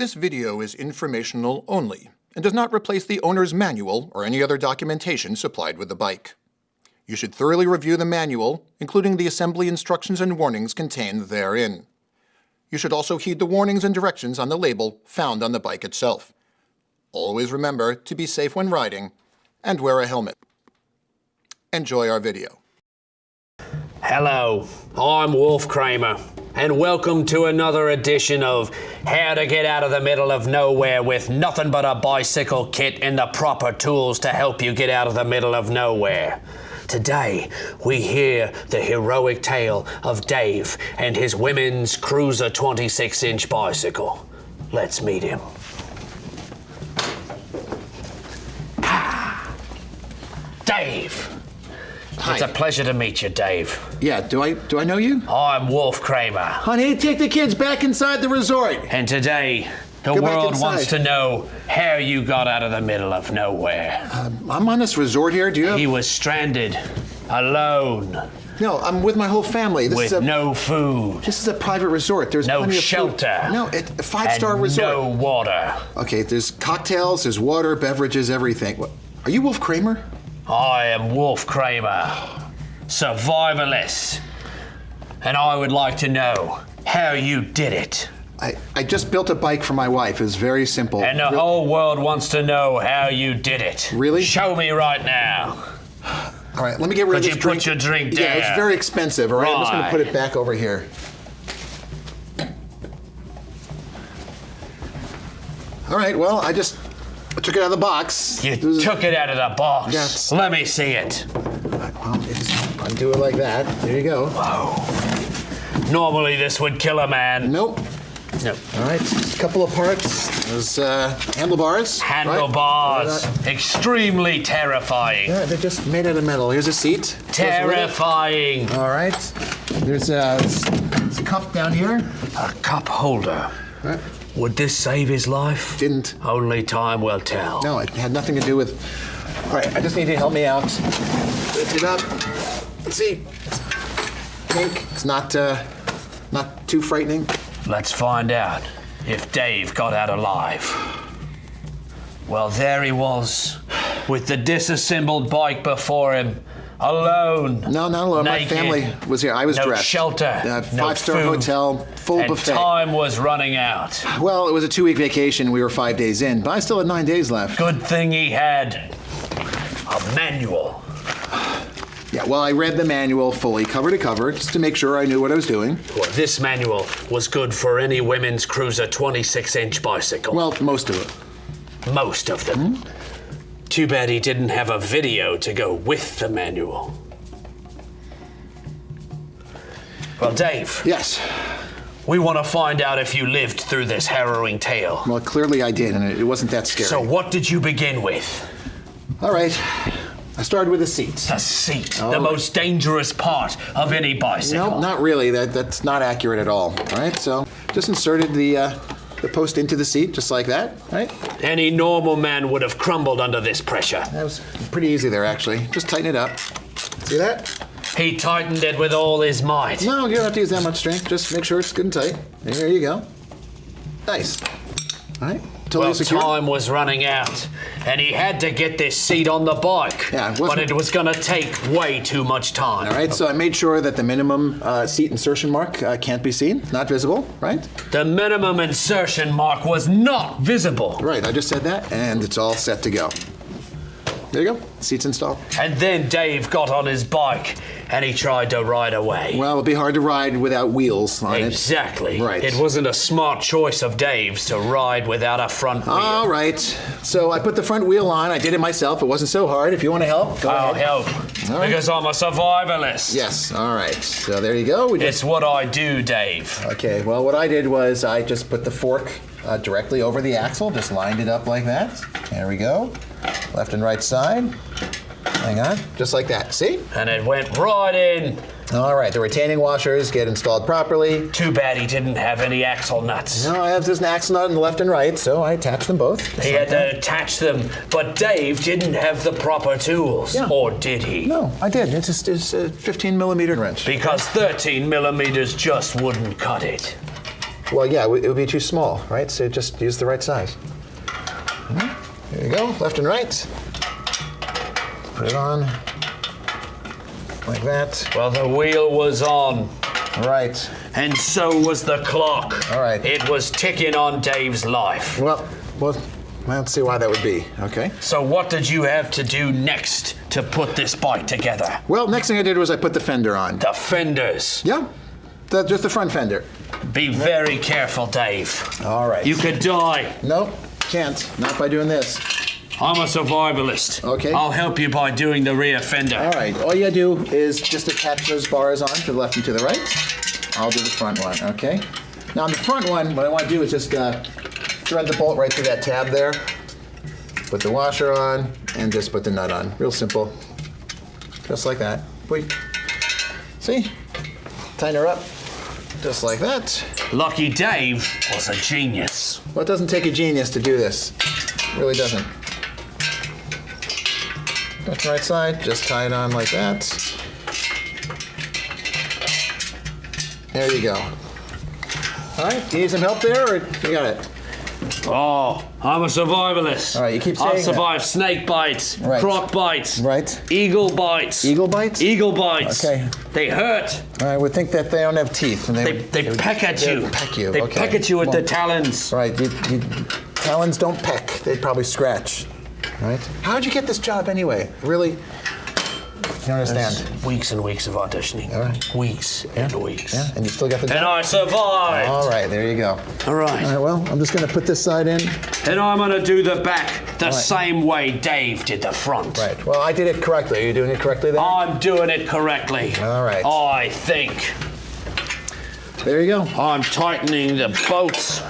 This video is informational only and does not replace the owner's manual or any other documentation supplied with the bike. You should thoroughly review the manual, including the assembly instructions and warnings contained therein. You should also heed the warnings and directions on the label found on the bike itself. Always remember to be safe when riding and wear a helmet. Enjoy our video. Hello, I'm Wolf Kramer, and welcome to another edition of How to Get Out of the Middle of Nowhere with nothing but a bicycle kit and the proper tools to help you get out of the middle of nowhere. Today, we hear the heroic tale of Dave and his women's Cruiser 26-inch bicycle. Let's meet him. Dave. Hi. It's a pleasure to meet you, Dave. Yeah, do I know you? I'm Wolf Kramer. Honey, take the kids back inside the resort. And today, the Go back world inside. wants to know how you got out of the middle of nowhere. I'm on this resort here. Do you have... He was stranded, alone, No, I'm with my whole family. with no food, This is a private resort. There's no plenty of shelter, food. No, it's a five-star and resort. no water. Okay, there's cocktails, there's water, beverages, everything. What, are you Wolf Kramer? I am Wolf Kramer, survivalist, and I would like to know how you did it. I just built a bike for my wife. It was very simple. And the whole world wants to know how you did it. Really? Show me right now. All right, let me get rid of Could this you drink. put your drink Yeah, down? it's very expensive, all right? I'm just going to Right. put it back over here. All right, well, I took it out of the box. You took it out of the box. Yes. Let me see it. Well, undo it like that. There you go. Normally this would kill a man. Nope. No. All right, just a couple of parts. There's handlebars. right? Handlebars. Extremely terrifying. Yeah, they're just made out of metal. Here's a seat. Goes with it. Terrifying. All right. There's a cup down here. A cup holder. Right. Would this save his life? Didn't. Only time will tell. No, it had nothing to do with... All right, I just need you to help me out. Lift it up. Let's see. Pink. It's not too frightening. Let's find out if Dave got out alive. Well, there he was, with the disassembled bike before him, alone. No, not alone. My naked, family was here. I was no dressed. shelter, no Five-star food, hotel, full and buffet. time was running out. Well, it was a 2-week vacation. We were 5 days in, but I still had 9 days left. Good thing he had a manual. Yeah, well, I read the manual fully, cover to cover, just to make sure I knew what I was doing. Well, this manual was good for any women's Cruiser 26-inch bicycle. Well, most of it. Most of them. Too bad he didn't have a video to go with the manual. Well, Dave, Yes. we want to find out if you lived through this harrowing tale. Well, clearly I did, and it wasn't that scary. So what did you begin with? All right. I started with the seats. The seat, the right. most dangerous part of any bicycle. No, not really. That's not accurate at all. All right, so just inserted the post into the seat, just like that, right? Any normal man would have crumbled under this pressure. That was pretty easy there, actually. Just tighten it up. See that? He tightened it with all his might. No, you don't have to use that much strength. Just make sure it's good and tight. There you go. Nice. All right. Totally Well, secure. time was running out, and he had to get this seat on the bike. Yeah, it but wasn't- it was gonna take way too much time. All right, so I made sure that the minimum seat insertion mark can't be seen, not visible, right? The minimum insertion mark was not visible. Right, I just said that, and it's all set to go. There you go, seat's installed. And then Dave got on his bike, and he tried to ride away. Well, it'd be hard to ride without wheels on it. Exactly. Right. It wasn't a smart choice of Dave's to ride without a front wheel. All right, so I put the front wheel on. I did it myself. It wasn't so hard. If you want to help, go I'll ahead. help, All right. because I'm a survivalist. Yes, all right. So there you go. We just, It's what I do, Dave. okay, well, what I did was I just put the fork directly over the axle, just lined it up like that. There we go. Left and right side. Hang on, just like that. See? And it went right in. All right, the retaining washers get installed properly. Too bad he didn't have any axle nuts. Now I have this axle nut on the left and right, so I attach them both. just He like had to attach them, but Dave didn't have the proper tools. Yeah. Or did he? No, I did. It's a 15 millimeter wrench. Because 13 millimeters just wouldn't cut it. Well, yeah, it would be too small, right? So just use the right size. There you go, left and right. Put it on, like that. Well, the wheel was on. Right. And so was the clock. All right. It was ticking on Dave's life. Well, let's see why that would be, okay? So what did you have to do next to put this bike together? Well, next thing I did was I put the fender on. The fenders. Yeah, just the front fender. Be very careful, Dave. All right. You could die. Nope, can't. Not by doing this. I'm a survivalist. Okay. I'll help you by doing the rear fender. All right, all you gotta do is just attach those bars on to the left and to the right. I'll do the front one, okay? Now on the front one, what I wanna do is just thread the bolt right through that tab there, put the washer on, and just put the nut on. Real simple. Just like that. Wait. See? Tighten her up. Just like that. Lucky Dave was a genius. Well, it doesn't take a genius to do this. It really doesn't. That's the right side, just tie it on like that. There you go. All right, do you need some help there, or you got it? Oh, I'm a survivalist. All right, you keep saying I've that. survived snake bites, Right. croc bites, Right. eagle bites. Eagle bites? Eagle bites. Okay. They hurt. I would think that they don't have teeth. And They peck at you. Peck you, They okay. peck at you with Well, the talons. Right, talons don't peck. They'd probably scratch, right? How'd you get this job anyway? Really? You don't understand. Weeks and weeks of auditioning. All right. Weeks and weeks. Yeah, and you still got the And job? I survived. All right, there you go. All right. All right, well, I'm just gonna put this side in. And I'm gonna do the back the right. same way Dave did the front. Right, well, I did it correctly. Are you doing it correctly then? I'm doing it correctly. All right. I think. There you go. I'm tightening the bolts.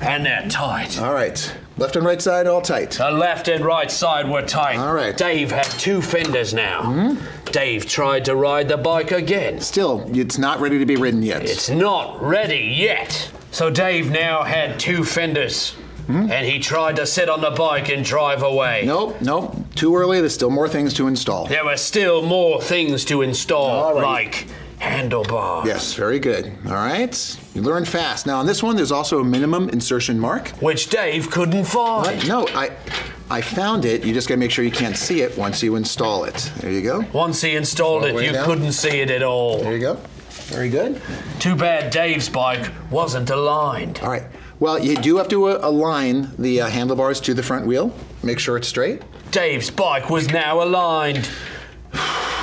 And they're tight. All right, left and right side all tight. The left and right side were tight. All right. Dave had two fenders now. Dave tried to ride the bike again. Still, it's not ready to be ridden yet. It's not ready yet. So Dave now had two fenders. And he tried to sit on the bike and drive away. Nope, too early. There's still more things to install. There were still more things to install, All right. like handlebars. Yes, very good. All right, you learn fast. Now on this one, there's also a minimum insertion mark. Which Dave couldn't find. No, I found it. You just gotta make sure you can't see it once you install it. There you go. Once he installed All the it, way you down. couldn't see it at all. There you go. Very good. Too bad Dave's bike wasn't aligned. All right. Well, you do have to align the handlebars to the front wheel. Make sure it's straight. Dave's bike was now aligned.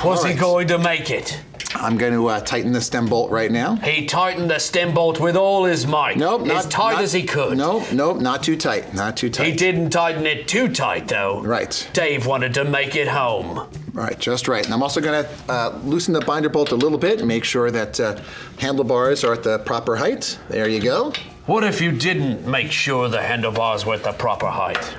Was he right. going to make it? I'm going to tighten the stem bolt right now. He tightened the stem bolt with all his might. Nope, as tight as he could. Nope, not too tight. Not too tight. He didn't tighten it too tight, though. Right. Dave wanted to make it home. Right, just right. And I'm also going to loosen the binder bolt a little bit and make sure that handlebars are at the proper height. There you go. What if you didn't make sure the handlebars were at the proper height?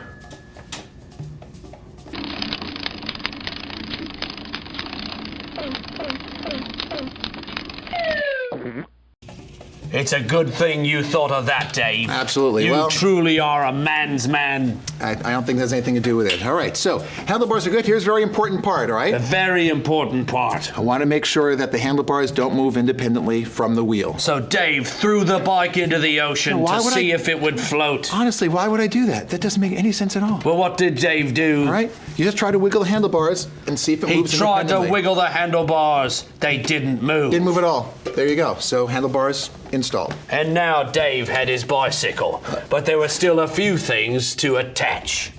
It's a good thing you thought of that, Dave. Absolutely. You Well- truly are a man's man. I don't think there's anything to do with it. All right, so handlebars are good. Here's a very important part, all right? A very important part. I want to make sure that the handlebars don't move independently from the wheel. So Dave threw the bike into the ocean Why to would see I- if it would float. Honestly, why would I do that? That doesn't make any sense at all. Well, what did Dave do? All right, you just try to wiggle the handlebars and see if it He moves tried to independently. wiggle the handlebars. They didn't move. Didn't move at all. There you go. So handlebars installed. And now Dave had his bicycle, but there were still a few things to attach.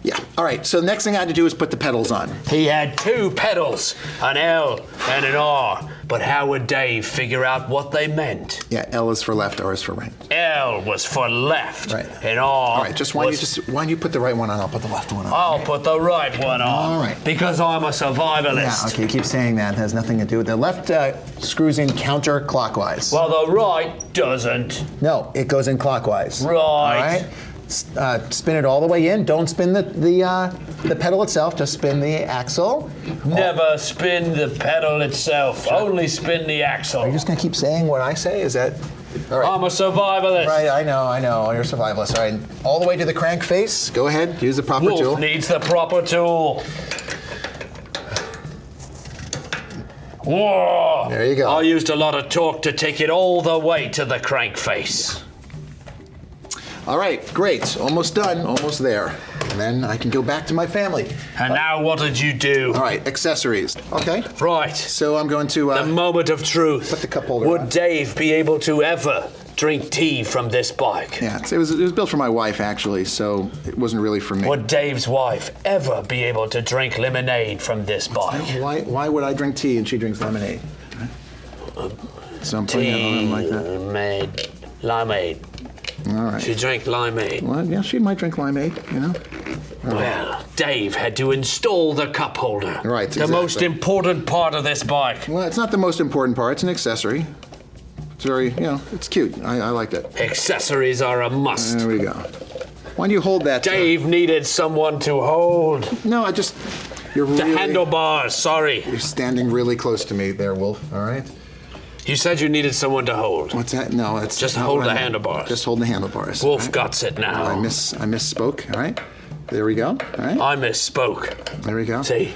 Yeah. All right. So the next thing I had to do is put the pedals on. He had two pedals, an L and an R. But how would Dave figure out what they meant? Yeah. L is for left, R is for right. L was for left, Right. and R All right. Why was... don't you put the right one on? I'll put the left one on. I'll put the right one on. All right. Because I'm a survivalist. Yeah. Okay. You keep saying that. It has nothing to do with the left. Screws in counterclockwise. Well, the right doesn't. No, it goes in clockwise. Right. All right. Spin it all the way in. Don't spin the pedal itself. Just spin the axle. Never spin the pedal itself. Only spin the axle. Are you just gonna keep saying what I say? Is that? All right. I'm a survivalist. Right. I know. You're a survivalist. All right. All the way to the crank face. Go ahead. Use the proper Wolf tool. needs the proper tool. Whoa! There you go. I used a lot of torque to take it all the way to the crankface. All right, great. Almost done, almost there. And then I can go back to my family. And now what did you do? All right, accessories. Okay. Right. So I'm going to... The moment of truth. Put the cup holder Would on. Dave be able to ever drink tea from this bike? Yeah, it was built for my wife, actually, so it wasn't really for me. Would Dave's wife ever be able to drink lemonade from this bike? Why would I drink tea and she drinks lemonade? So I'm putting it on him like that. Limeade. All right. She drank limeade. Well, yeah, she might drink limeade, you know? Well, Dave had to install the cup holder. Right, The exactly. most important part of this bike. Well, it's not the most important part. It's an accessory. It's very, you know, it's cute. I like it. Accessories are a must. There we go. Why do you hold that? Dave needed someone to hold. No, you're The really... handlebars, sorry. You're standing really close to me there, Wolf, all right? You said you needed someone to hold. What's that? No, it's Just not hold what I the meant. handlebars. Just hold the handlebars. Wolf all right? got it now. I misspoke, all right? There we go, all right? I misspoke. There we go. See,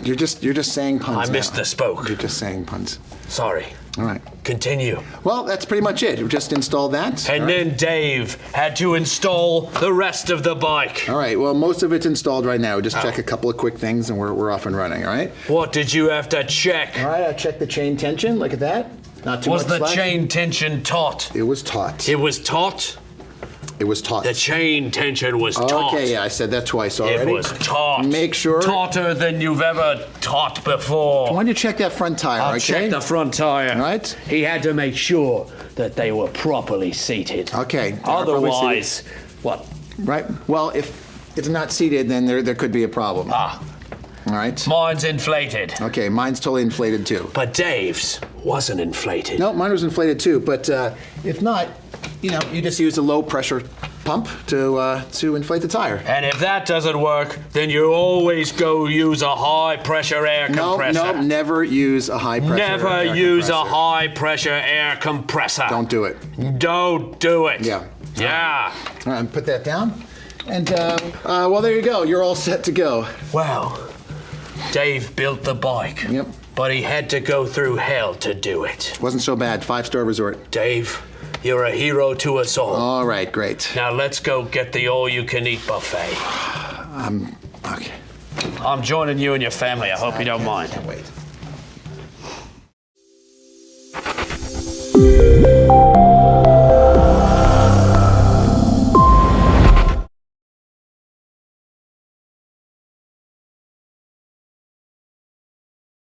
You're just saying puns I missed now. the spoke. You're just saying puns. Sorry. All right. Continue. Well, that's pretty much it. We just installed that. And all right? then Dave had to install the rest of the bike. All right, well, most of it's installed right now. Just check a couple of quick things and we're off and running, all right? What did you have to check? All right, I checked the chain tension. Look at that. Not too Was much the slack. chain tension taut? It was taut. It was taut? It was taut. The chain tension was taut. Okay, yeah, I said that twice already. It was taut. Make sure. Tauter than you've ever taught before. Why don't you check that front tire, I'll okay? check the front tire. Right. He had to make sure that they were properly seated. Okay. Properly Otherwise, what? Right. Well, if it's not seated, then there could be a problem. Ah, All right. mine's inflated. Okay, mine's totally inflated too. But Dave's wasn't inflated. No, mine was inflated too. But if not, you know, you just use a low pressure pump to inflate the tire. And if that doesn't work, then you always go use a high pressure air compressor. No, never use a high pressure. Never air use a compressor. high pressure air compressor. Don't do it. Don't do it. Yeah. Yeah. All right, put that down. And well, there you go. You're all set to go. Well, Dave built the bike. Yep. But he had to go through hell to do it. Wasn't so bad. 5-star resort. Dave, you're a hero to us all. All right, great. Now let's go get the all-you-can-eat buffet. Okay. I'm joining you and your family. I hope you don't mind. Wait.